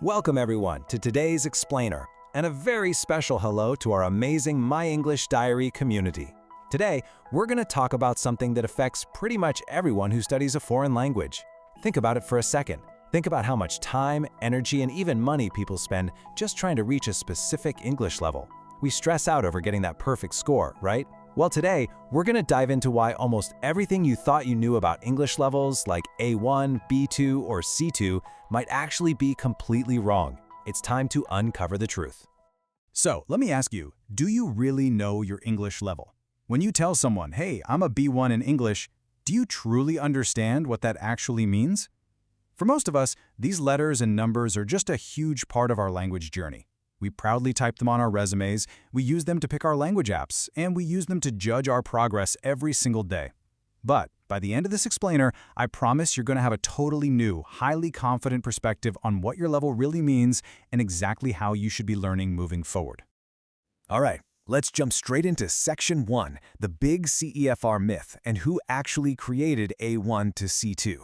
Welcome everyone to today's Explainer, and a very special hello to our amazing My English Diary community. Today, we're going to talk about something that affects pretty much everyone who studies a foreign language. Think about it for a second. Think about how much time, energy, and even money people spend just trying to reach a specific English level. We stress out over getting that perfect score, right? Well, today, we're going to dive into why almost everything you thought you knew about English levels like A1, B2, or C2 might actually be completely wrong. It's time to uncover the truth. So, let me ask you, do you really know your English level? When you tell someone, hey, I'm a B1 in English, do you truly understand what that actually means? For most of us, these letters and numbers are just a huge part of our language journey. We proudly type them on our resumes, we use them to pick our language apps, and we use them to judge our progress every single day. But by the end of this explainer, I promise you're going to have a totally new, highly confident perspective on what your level really means and exactly how you should be learning moving forward. All right, let's jump straight into Section 1, the big CEFR myth, and who actually created A1 to C2.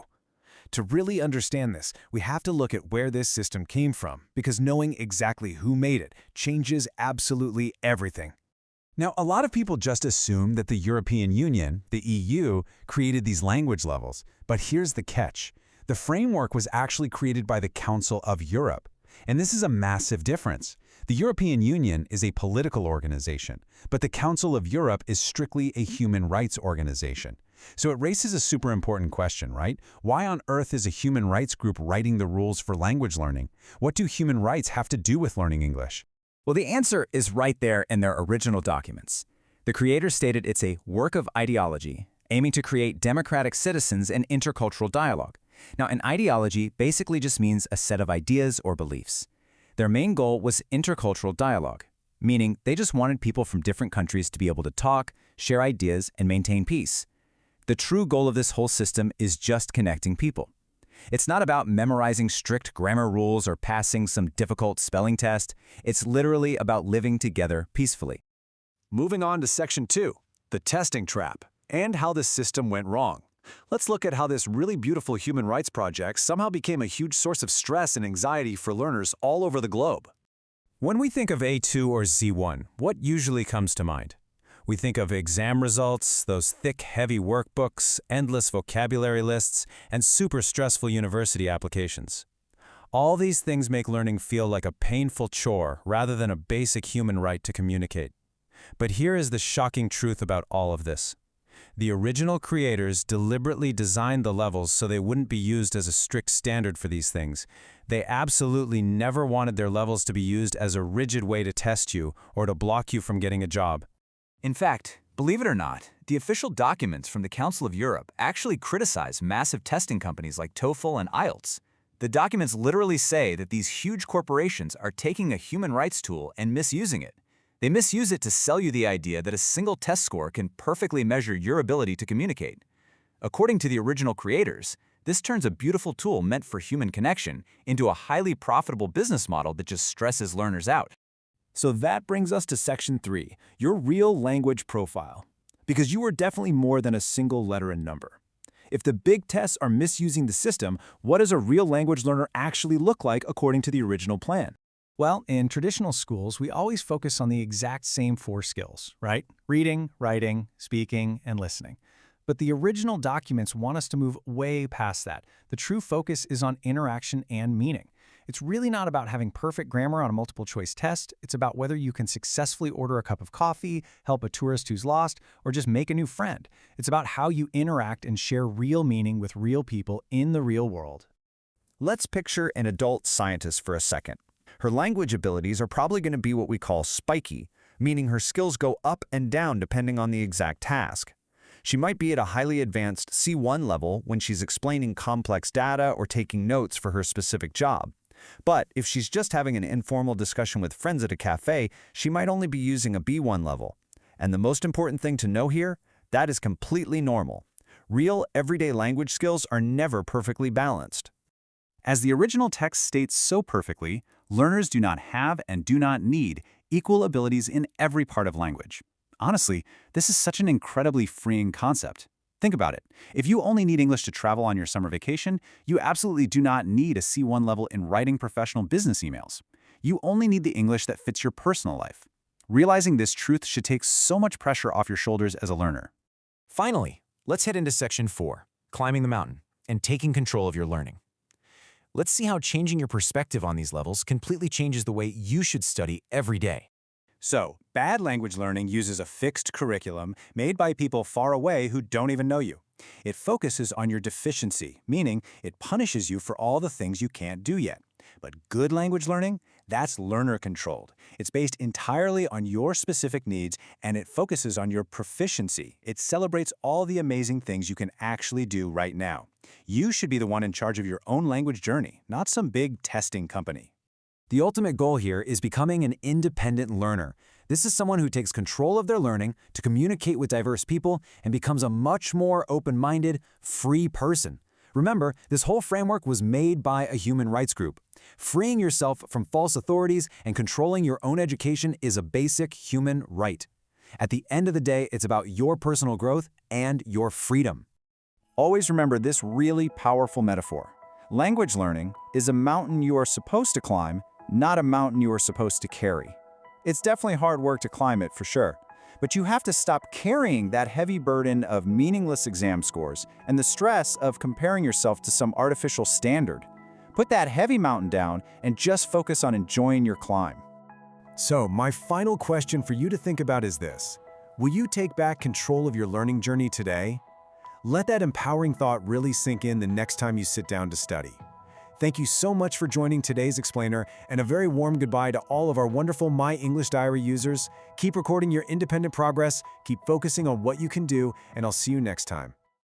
To really understand this, we have to look at where this system came from, because knowing exactly who made it changes absolutely everything. Now, a lot of people just assume that the European Union, the EU, created these language levels. But here's the catch. The framework was actually created by the Council of Europe. And this is a massive difference. The European Union is a political organization, but the Council of Europe is strictly a human rights organization. So it raises a super important question, right? Why on earth is a human rights group writing the rules for language learning? What do human rights have to do with learning English? Well, the answer is right there in their original documents. The creators stated it's a work of ideology, aiming to create democratic citizens and intercultural dialogue. Now, an ideology basically just means a set of ideas or beliefs. Their main goal was intercultural dialogue, meaning they just wanted people from different countries to be able to talk, share ideas, and maintain peace. The true goal of this whole system is just connecting people. It's not about memorizing strict grammar rules or passing some difficult spelling test. It's literally about living together peacefully. Moving on to Section 2, the testing trap, and how this system went wrong. Let's look at how this really beautiful human rights project somehow became a huge source of stress and anxiety for learners all over the globe. When we think of A2 or Z1, what usually comes to mind? We think of exam results, those thick, heavy workbooks, endless vocabulary lists, and super stressful university applications. All these things make learning feel like a painful chore rather than a basic human right to communicate. But here is the shocking truth about all of this. The original creators deliberately designed the levels so they wouldn't be used as a strict standard for these things. They absolutely never wanted their levels to be used as a rigid way to test you or to block you from getting a job. In fact, believe it or not, the official documents from the Council of Europe actually criticize massive testing companies like TOEFL and IELTS. The documents literally say that these huge corporations are taking a human rights tool and misusing it. They misuse it to sell you the idea that a single test score can perfectly measure your ability to communicate. According to the original creators, this turns a beautiful tool meant for human connection into a highly profitable business model that just stresses learners out. So that brings us to Section 3, your real language profile. Because you are definitely more than a single letter and number. If the big tests are misusing the system, what does a real language learner actually look like according to the original plan? Well, in traditional schools, we always focus on the exact same 4 skills, right? Reading, writing, speaking, and listening. But the original documents want us to move way past that. The true focus is on interaction and meaning. It's really not about having perfect grammar on a multiple-choice test. It's about whether you can successfully order a cup of coffee, help a tourist who's lost, or just make a new friend. It's about how you interact and share real meaning with real people in the real world. Let's picture an adult scientist for a second. Her language abilities are probably going to be what we call spiky, meaning her skills go up and down depending on the exact task. She might be at a highly advanced C1 level when she's explaining complex data or taking notes for her specific job. But if she's just having an informal discussion with friends at a cafe, she might only be using a B1 level. And the most important thing to know here, that is completely normal. Real, everyday language skills are never perfectly balanced. As the original text states so perfectly, learners do not have and do not need equal abilities in every part of language. Honestly, this is such an incredibly freeing concept. Think about it. If you only need English to travel on your summer vacation, you absolutely do not need a C1 level in writing professional business emails. You only need the English that fits your personal life. Realizing this truth should take so much pressure off your shoulders as a learner. Finally, let's head into Section 4, Climbing the Mountain, and taking control of your learning. Let's see how changing your perspective on these levels completely changes the way you should study every day. So, bad language learning uses a fixed curriculum made by people far away who don't even know you. It focuses on your deficiency, meaning it punishes you for all the things you can't do yet. But good language learning, that's learner-controlled. It's based entirely on your specific needs, and it focuses on your proficiency. It celebrates all the amazing things you can actually do right now. You should be the one in charge of your own language journey, not some big testing company. The ultimate goal here is becoming an independent learner. This is someone who takes control of their learning to communicate with diverse people and becomes a much more open-minded, free person. Remember, this whole framework was made by a human rights group. Freeing yourself from false authorities and controlling your own education is a basic human right. At the end of the day, it's about your personal growth and your freedom. Always remember this really powerful metaphor. Language learning is a mountain you are supposed to climb, not a mountain you are supposed to carry. It's definitely hard work to climb it for sure, but you have to stop carrying that heavy burden of meaningless exam scores and the stress of comparing yourself to some artificial standard. Put that heavy mountain down and just focus on enjoying your climb. So, my final question for you to think about is this. Will you take back control of your learning journey today? Let that empowering thought really sink in the next time you sit down to study. Thank you so much for joining today's Explainer, and a very warm goodbye to all of our wonderful My English Diary users. Keep recording your independent progress, keep focusing on what you can do, and I'll see you next time.